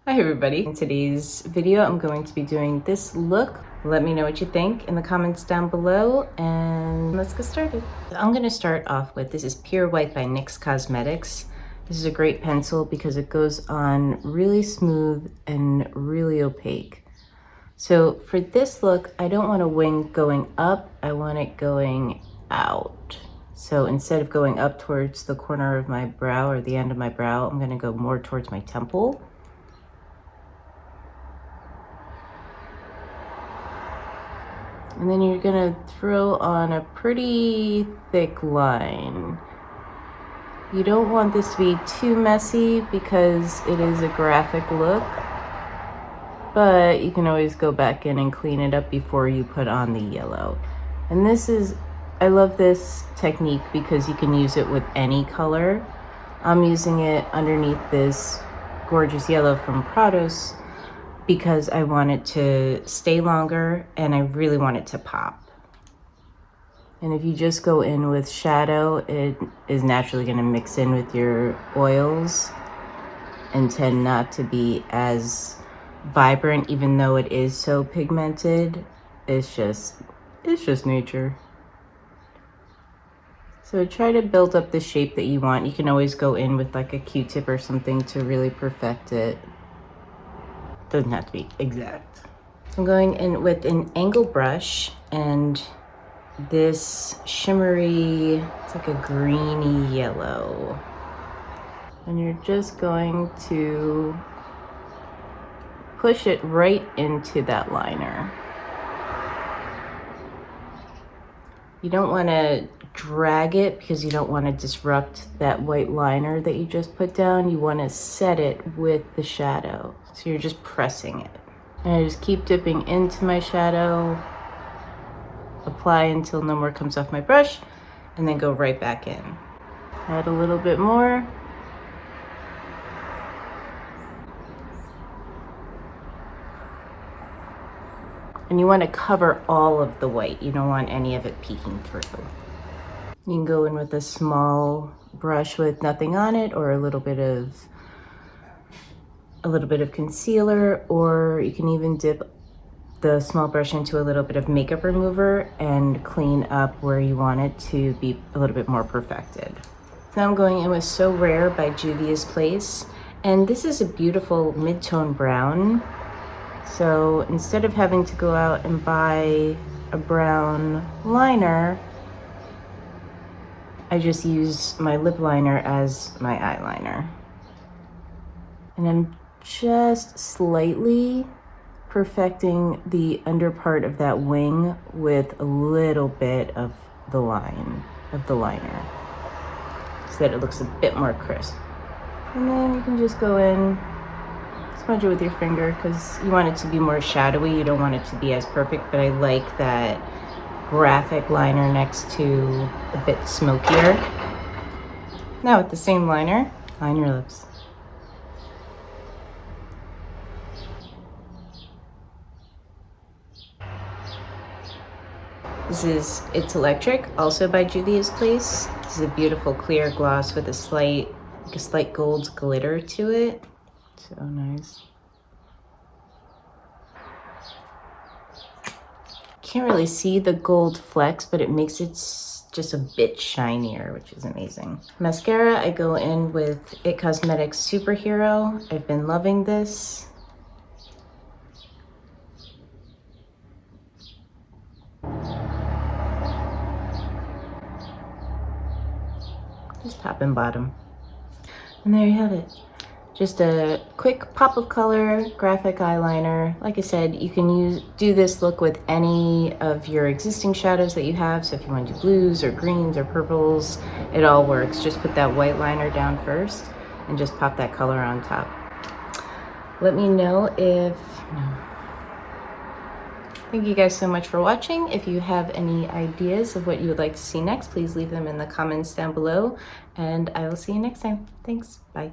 Hi everybody. In today's video, I'm going to be doing this look. Let me know what you think in the comments down below and let's get started. I'm gonna start off with, this is Pure White by NYX Cosmetics. This is a great pencil because it goes on really smooth and really opaque. So for this look, I don't want a wing going up, I want it going out. So instead of going up towards the corner of my brow or the end of my brow, I'm gonna go more towards my temple. And then you're gonna throw on a pretty thick line. You don't want this to be too messy because it is a graphic look, but you can always go back in and clean it up before you put on the yellow. And this is, I love this technique because you can use it with any color. I'm using it underneath this gorgeous yellow from Prados because I want it to stay longer and I really want it to pop. And if you just go in with shadow, it is naturally going to mix in with your oils and tend not to be as vibrant, even though it is so pigmented. It's just nature. So try to build up the shape that you want. You can always go in with like a Q-tip or something to really perfect it. Doesn't have to be exact. I'm going in with an angle brush and this shimmery, it's like a greeny yellow. And you're just going to push it right into that liner. You don't want to drag it because you don't want to disrupt that white liner that you just put down. You want to set it with the shadow. So you're just pressing it. And I just keep dipping into my shadow, apply until no more comes off my brush, and then go right back in. Add a little bit more. And you want to cover all of the white. You don't want any of it peeking through. You can go in with a small brush with nothing on it, or a little bit of concealer, or you can even dip the small brush into a little bit of makeup remover and clean up where you want it to be a little bit more perfected. Now I'm going in with So Rare by Juvia's Place, and this is a beautiful mid-tone brown. So instead of having to go out and buy a brown liner, I just use my lip liner as my eyeliner. And I'm just slightly perfecting the under part of that wing with a little bit of the line of the liner so that it looks a bit more crisp. And then you can just go in, smudge it with your finger because you want it to be more shadowy. You don't want it to be as perfect, but I like that graphic liner next to a bit smokier. Now with the same liner, line your lips. This is It's Electric, also by Juvia's Place. This is a beautiful clear gloss with a slight gold glitter to it. So nice. Can't really see the gold flecks, but it makes it just a bit shinier, which is amazing. Mascara, I go in with It Cosmetics Superhero. I've been loving this. Just top and bottom. And there you have it. Just a quick pop of color, graphic eyeliner. Like I said, you can do this look with any of your existing shadows that you have. So if you want to do blues or greens or purples, it all works. Just put that white liner down first and just pop that color on top. Let me know if... Thank you guys so much for watching. If you have any ideas of what you would like to see next, please leave them in the comments down below, and I will see you next time. Thanks. Bye.